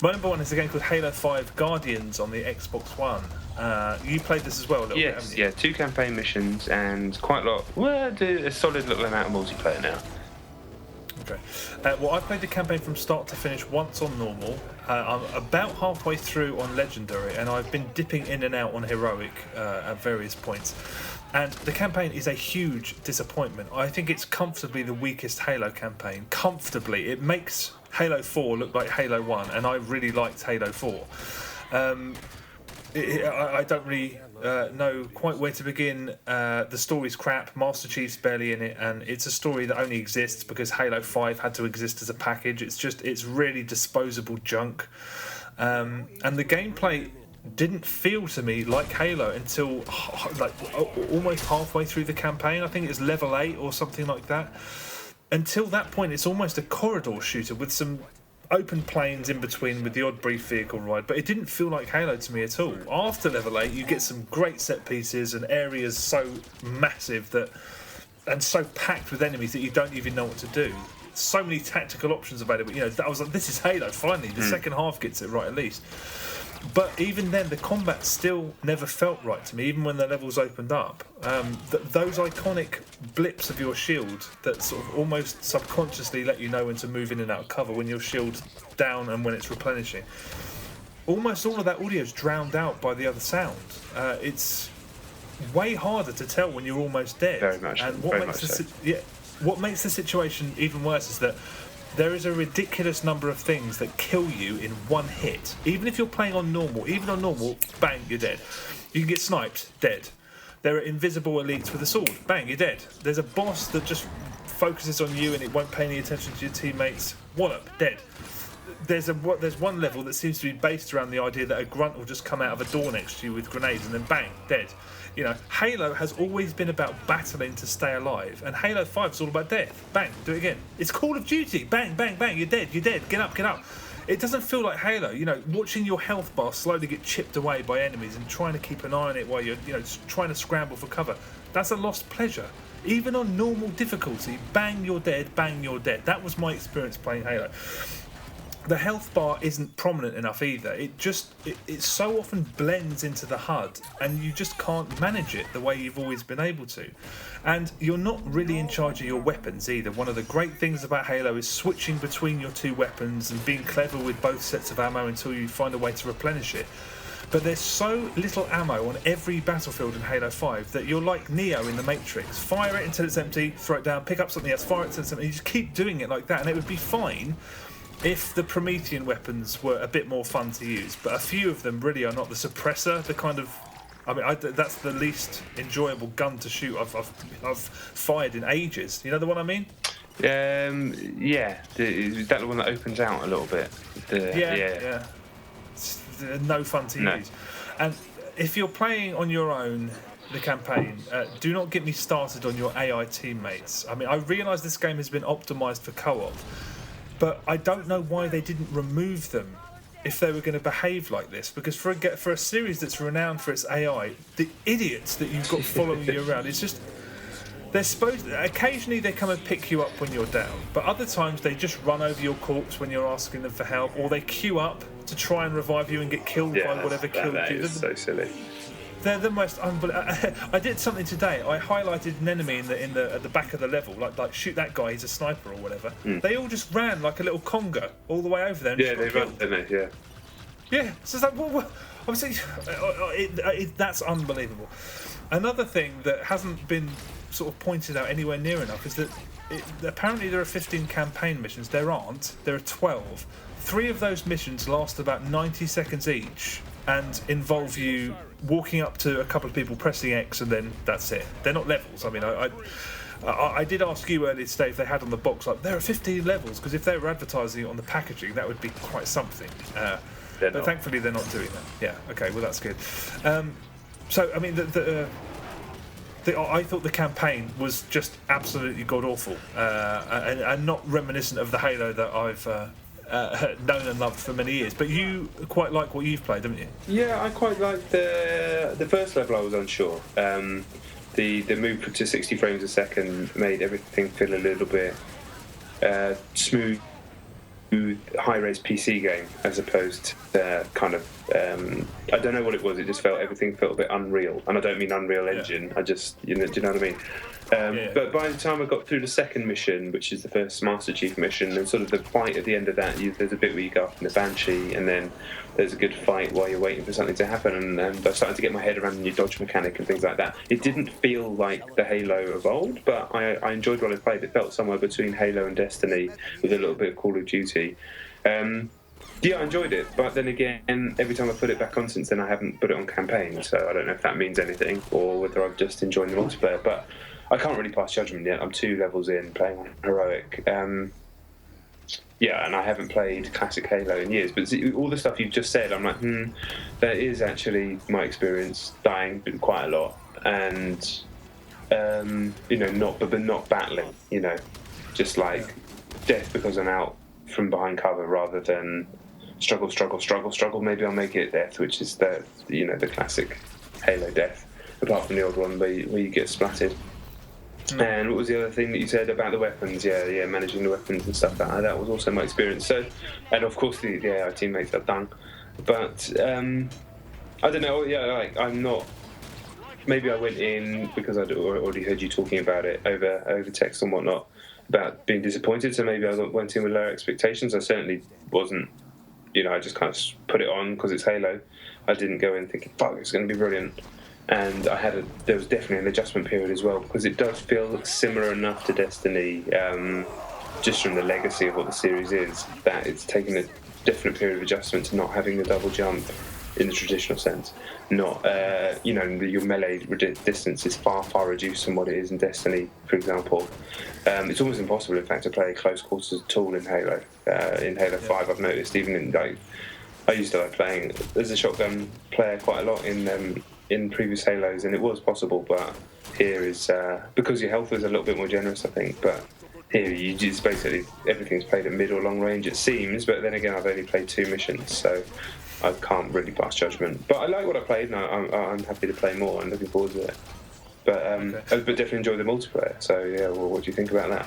My number one is a game called Halo 5 Guardians on the Xbox One. You played this as well a little bit, haven't you? Yes, 2 campaign missions and quite a lot. Well, a solid little amount of multiplayer now. Okay. Well, I've played the campaign from start to finish once on normal. I'm about halfway through on Legendary, and I've been dipping in and out on Heroic at various points. And the campaign is a huge disappointment. I think it's comfortably the weakest Halo campaign. Comfortably. It makes Halo 4 look like Halo 1, and I really liked Halo 4. I don't really know quite where to begin. The story's crap, Master Chief's barely in it, and it's a story that only exists because Halo 5 had to exist as a package. It's really disposable junk. And the gameplay didn't feel to me like Halo until almost halfway through the campaign. I think it's level 8 or something like that. Until that point, it's almost a corridor shooter with some open planes in between with the odd brief vehicle ride, but it didn't feel like Halo to me at all. After level 8, you get some great set pieces and areas so massive and so packed with enemies that you don't even know what to do. So many tactical options available. I was like, this is Halo, finally. The second half gets it right at least. But even then, the combat still never felt right to me, even when the levels opened up. Those iconic blips of your shield that sort of almost subconsciously let you know when to move in and out of cover, when your shield's down and when it's replenishing. Almost all of that audio is drowned out by the other sound. It's way harder to tell when you're almost dead. Very much. And what makes the situation even worse is that there is a ridiculous number of things that kill you in one hit. Even if you're playing on normal, bang, you're dead. You can get sniped, dead. There are invisible elites with a sword, bang, you're dead. There's a boss that just focuses on you and it won't pay any attention to your teammates, wallop, dead. There's one level that seems to be based around the idea that a grunt will just come out of a door next to you with grenades and then bang, dead. Halo has always been about battling to stay alive, and Halo 5 is all about death. Bang, do it again. It's Call of Duty. Bang, bang, bang, you're dead, get up. It doesn't feel like Halo, watching your health bar slowly get chipped away by enemies and trying to keep an eye on it while you're, trying to scramble for cover. That's a lost pleasure. Even on normal difficulty, bang, you're dead, bang, you're dead. That was my experience playing Halo. The health bar isn't prominent enough either. It so often blends into the HUD, and you just can't manage it the way you've always been able to. And you're not really in charge of your weapons either. One of the great things about Halo is switching between your two weapons and being clever with both sets of ammo until you find a way to replenish it. But there's so little ammo on every battlefield in Halo 5 that you're like Neo in the Matrix. Fire it until it's empty, throw it down, pick up something else, fire it until it's empty. You just keep doing it like that, and it would be fine if the Promethean weapons were a bit more fun to use, but a few of them really are not. The suppressor, that's the least enjoyable gun to shoot I've fired in ages. You know the one I mean? Is that the one that opens out a little bit? Yeah. It's no fun to use. And if you're playing on your own, the campaign, do not get me started on your AI teammates. I realise this game has been optimised for co-op, but I don't know why they didn't remove them if they were going to behave like this. Because for a series that's renowned for its AI, the idiots that you've got following you around, it's just... Occasionally they come and pick you up when you're down, but other times they just run over your corpse when you're asking them for help, or they queue up to try and revive you and get killed by whatever killed you. That is so silly. They're the most unbelievable. I did something today. I highlighted an enemy at the back of the level, like shoot that guy. He's a sniper or whatever. They all just ran like a little conga all the way over there. And they run, didn't they? Yeah. So it's like, what? I'm saying, that's unbelievable. Another thing that hasn't been sort of pointed out anywhere near enough is that apparently there are 15 campaign missions. There aren't. There are 12. 3 of those missions last about 90 seconds each and involve you walking up to a couple of people, pressing X, and then that's it. They're not levels. I did ask you earlier today if they had on the box, like, there are 15 levels, because if they were advertising it on the packaging, that would be quite something. But thankfully they're not doing that. Yeah, okay, well, that's good. I thought the campaign was just absolutely god-awful and not reminiscent of the Halo that I've known and loved for many years. But you quite like what you've played, haven't you? Yeah, I quite liked the first level. I was unsure. The move to 60 frames a second made everything feel a little bit smooth high-res PC game as opposed to kind of I don't know what it was. It just everything felt a bit unreal, and I don't mean Unreal Engine. I just do you know what I mean? But by the time I got through the second mission, which is the first Master Chief mission, and sort of the fight at the end of that, there's a bit where you go up in the Banshee, and then there's a good fight while you're waiting for something to happen, and I started to get my head around the new dodge mechanic and things like that. It didn't feel like the Halo of old, but I enjoyed what I played. It felt somewhere between Halo and Destiny with a little bit of Call of Duty. Yeah, I enjoyed it, but then again, every time I put it back on since then, I haven't put it on campaign, so I don't know if that means anything or whether I've just enjoyed the multiplayer. But I can't really pass judgment yet. I'm 2 levels in, playing on heroic. Yeah, and I haven't played classic Halo in years. But all the stuff you've just said, I'm like, that is actually my experience, dying quite a lot, and not battling. Just like death because I'm out from behind cover rather than struggle. Maybe I'll make it death, which is the classic Halo death. Apart from the old one where you get splattered. And what was the other thing that you said about the weapons? Yeah, managing the weapons and stuff. That was also my experience. So, and of course the AI teammates are done. But I don't know. Yeah, I'm not. Maybe I went in because I'd already heard you talking about it over text and whatnot about being disappointed. So maybe I went in with lower expectations. I certainly wasn't. I just kind of put it on because it's Halo. I didn't go in thinking, "Fuck, it's going to be brilliant." And there was definitely an adjustment period as well, because it does feel similar enough to Destiny, just from the legacy of what the series is, that it's taken a definite period of adjustment to not having the double jump in the traditional sense. Not, your melee distance is far, far reduced from what it is in Destiny, for example. It's almost impossible, in fact, to play close quarters at all in Halo. In Halo 5, I've noticed, even in, I used to like playing as a shotgun player quite a lot in previous Halos, and it was possible, but here is because your health is a little bit more generous, I think. But here you just basically everything's played at mid or long range, it seems. But then again, I've only played 2 missions, so I can't really pass judgment. But I like what I played, and I'm happy to play more. and looking forward to it. But but definitely enjoy the multiplayer. So yeah, well, what do you think about that?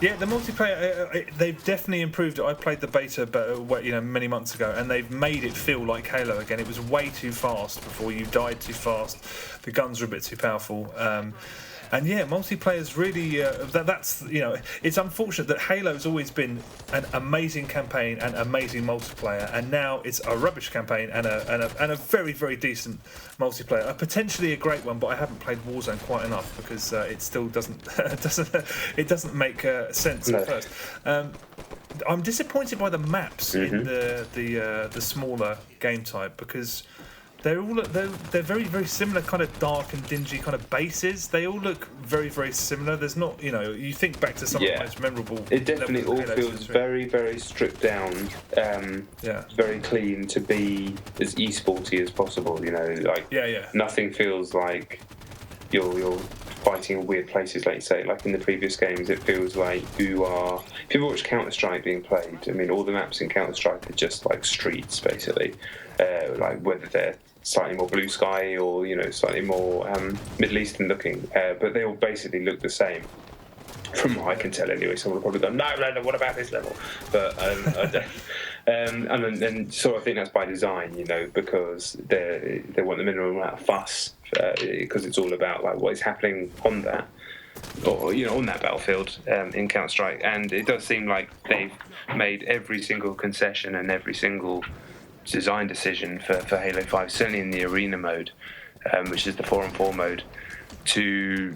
Yeah, the multiplayer, they've definitely improved it. I played the beta many months ago, and they've made it feel like Halo again. It was way too fast before. You died too fast. The guns were a bit too powerful. And yeah, multiplayer's really it's unfortunate that Halo's always been an amazing campaign and amazing multiplayer, and now it's a rubbish campaign and a very, very decent multiplayer. Potentially a great one, but I haven't played Warzone quite enough because it still doesn't make sense at first. I'm disappointed by the maps in the smaller game type, because they're very, very similar, kind of dark and dingy kind of bases. They all look very, very similar. There's not, you think back to some of the most memorable. It definitely all feels very, very stripped down, very clean to be as esporty as possible. Nothing feels like you're fighting in weird places, like you say. Like in the previous games, it feels like you are. If you ever watch Counter-Strike being played, I mean, all the maps in Counter-Strike are just like streets, basically. Like whether they're slightly more blue sky or slightly more Middle Eastern looking, but they all basically look the same. From what I can tell, anyway. Someone will probably go, no, what about this level? But and so I think that's by design, because they want the minimum amount of fuss, because it's all about like what is happening on that, or on that battlefield in Counter-Strike. And it does seem like they've made every single concession and every single design decision for Halo 5, certainly in the arena mode, which is the 4-on-4 mode, to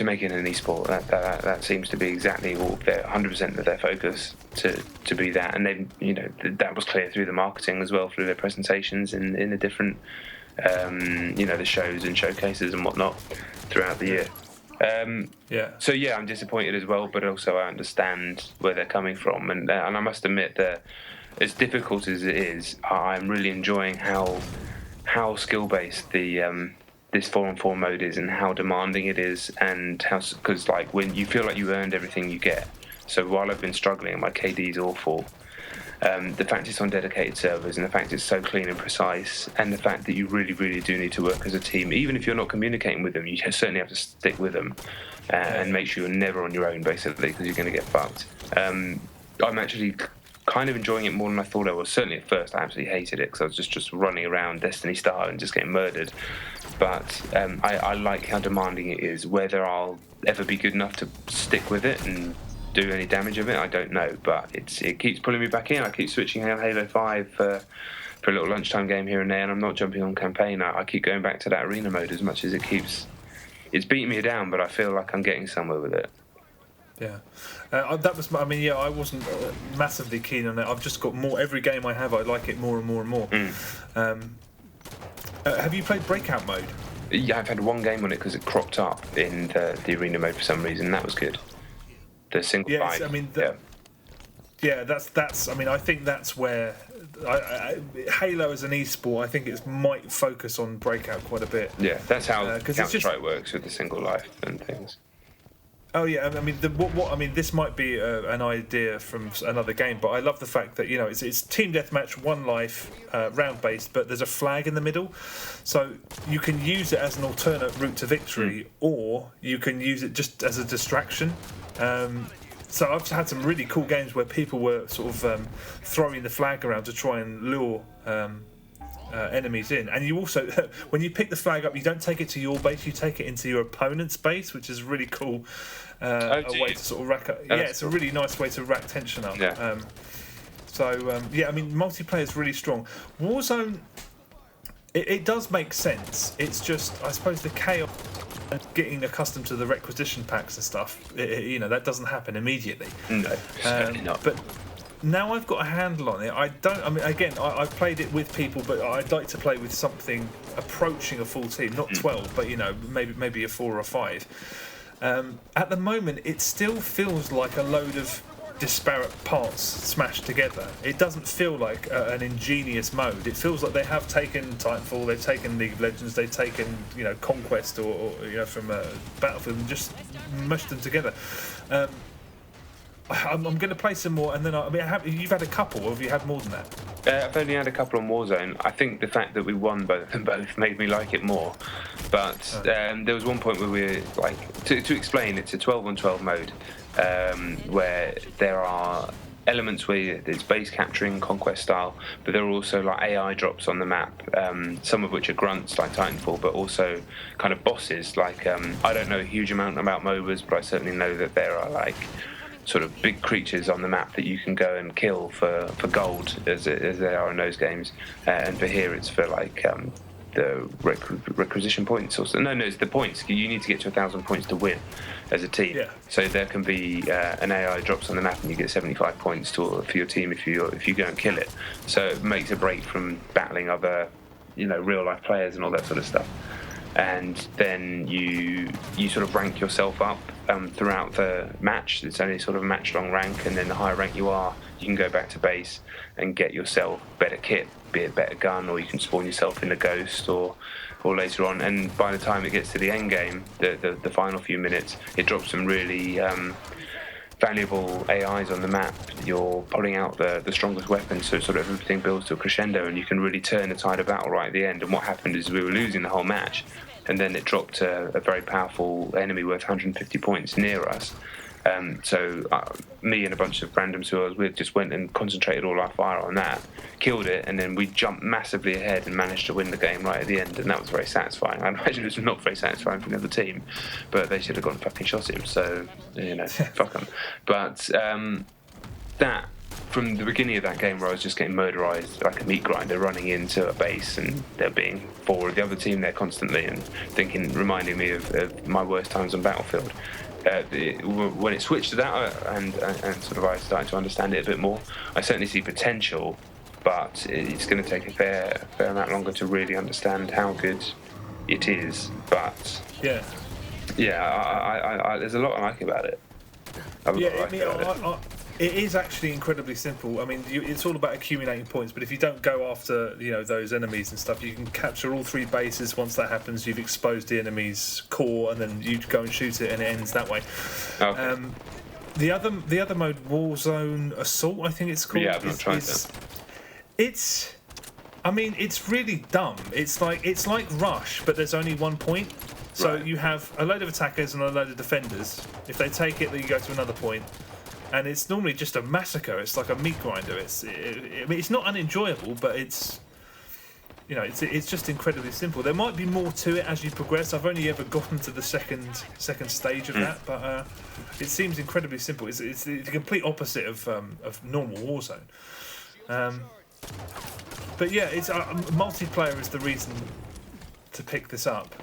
make it an esport. That seems to be exactly what 100% of their focus to be that. And they, that was clear through the marketing as well, through their presentations in the different, the shows and showcases and whatnot throughout the year. So yeah, I'm disappointed as well, but also I understand where they're coming from, and I must admit that as difficult as it is, I'm really enjoying how skill-based the this 4-on-4 mode is, and how demanding it is, and because like when you feel like you earned everything you get. So while I've been struggling and my KD is awful, the fact it's on dedicated servers, and the fact it's so clean and precise, and the fact that you really, really do need to work as a team, even if you're not communicating with them, you certainly have to stick with them and make sure you're never on your own, basically, because you're going to get fucked. I'm actually kind of enjoying it more than I thought I was. Certainly at first, I absolutely hated it because I was just running around Destiny style and just getting murdered. But I like how demanding it is. Whether I'll ever be good enough to stick with it and do any damage of it, I don't know. But it keeps pulling me back in. I keep switching on Halo 5 for a little lunchtime game here and there, and I'm not jumping on campaign. I keep going back to that arena mode as much as it's beating me down, but I feel like I'm getting somewhere with it. Yeah, that was. I mean, yeah, I wasn't massively keen on it. I've just got more. Every game I have, I like it more and more and more. Have you played Breakout Mode? Yeah, I've had one game on it because it cropped up in the arena mode for some reason. That was good. The single fight. I mean, that's. I mean, I think that's where Halo as an esport. I think it might focus on Breakout quite a bit. Yeah, that's how Counter-Strike works with the single life and things. Oh yeah, I mean, I mean, this might be an idea from another game, but I love the fact that it's team deathmatch, one life, round based, but there's a flag in the middle, so you can use it as an alternate route to victory, or you can use it just as a distraction. So I've had some really cool games where people were sort of throwing the flag around to try and lure enemies in, and you also when you pick the flag up, you don't take it to your base, you take it into your opponent's base, which is really cool. A way to sort of rack up. Yeah, it's a really nice way to rack tension up. Yeah. I mean, multiplayer is really strong. Warzone, it does make sense. It's just, I suppose, the chaos and getting accustomed to the requisition packs and stuff. That doesn't happen immediately. No, certainly not. But now I've got a handle on it. I've played it with people, but I'd like to play with something approaching a full team, not 12, but maybe a 4 or a 5. At the moment, it still feels like a load of disparate parts smashed together. It doesn't feel like an ingenious mode. It feels like they have taken Titanfall, they've taken League of Legends, they've taken Conquest or from Battlefield and just mushed them together. I'm going to play some more, and then you've had a couple, or have you had more than that? I've only had a couple on Warzone. I think the fact that we won both made me like it more. But there was one point where we were like, to explain, it's a 12-on-12 mode where there are elements where it's base capturing, conquest style, but there are also like AI drops on the map, some of which are grunts like Titanfall, but also kind of bosses. Like I don't know a huge amount about MOBAs, but I certainly know that there are like sort of big creatures on the map that you can go and kill for gold, as they are in those games. And for here, it's for like the requisition points. It's the points. You need to get to 1,000 points to win as a team. Yeah. So there can be an AI drops on the map, and you get 75 points for your team if you go and kill it. So it makes a break from battling other, real life players and all that sort of stuff. And then you sort of rank yourself up throughout the match. It's only sort of a match-long rank, and then the higher rank you are, you can go back to base and get yourself better kit, be it a better gun, or you can spawn yourself in a ghost or later on. And by the time it gets to the end game, the final few minutes, it drops some really valuable AIs on the map. You're pulling out the strongest weapons, so sort of everything builds to a crescendo, and you can really turn the tide of battle right at the end. And what happened is we were losing the whole match, and then it dropped a very powerful enemy worth 150 points near us. So me and a bunch of randoms who I was with just went and concentrated all our fire on that, killed it, and then we jumped massively ahead and managed to win the game right at the end, and that was very satisfying. I imagine it was not very satisfying for the other team, but they should have gone and fucking shot him, so, fuck them. But that, from the beginning of that game where I was just getting murderized like a meat grinder, running into a base and there being 4 of the other team there constantly, and reminding me of my worst times on Battlefield. When it switched to that and sort of I started to understand it a bit more, I certainly see potential, but it's going to take a fair amount longer to really understand how good it is. But I there's a lot I like about it. It is actually incredibly simple. I mean, it's all about accumulating points, but if you don't go after those enemies and stuff, you can capture all 3 bases. Once that happens, you've exposed the enemy's core, and then you go and shoot it, and it ends that way. Okay. The other mode, Warzone Assault, I think it's called. Yeah, I've not tried that. It's really dumb. It's like Rush, but there's only 1 point. So you have a load of attackers and a load of defenders. If they take it, then you go to another point. and it's normally just a massacre. It's like a meat grinder. I mean, it's not unenjoyable, but it's, you know, it's just incredibly simple. There might be more to it as you progress. I've only ever gotten to the second stage of that, but it seems incredibly simple. It's the complete opposite of normal Warzone. But yeah, it's multiplayer is the reason to pick this up.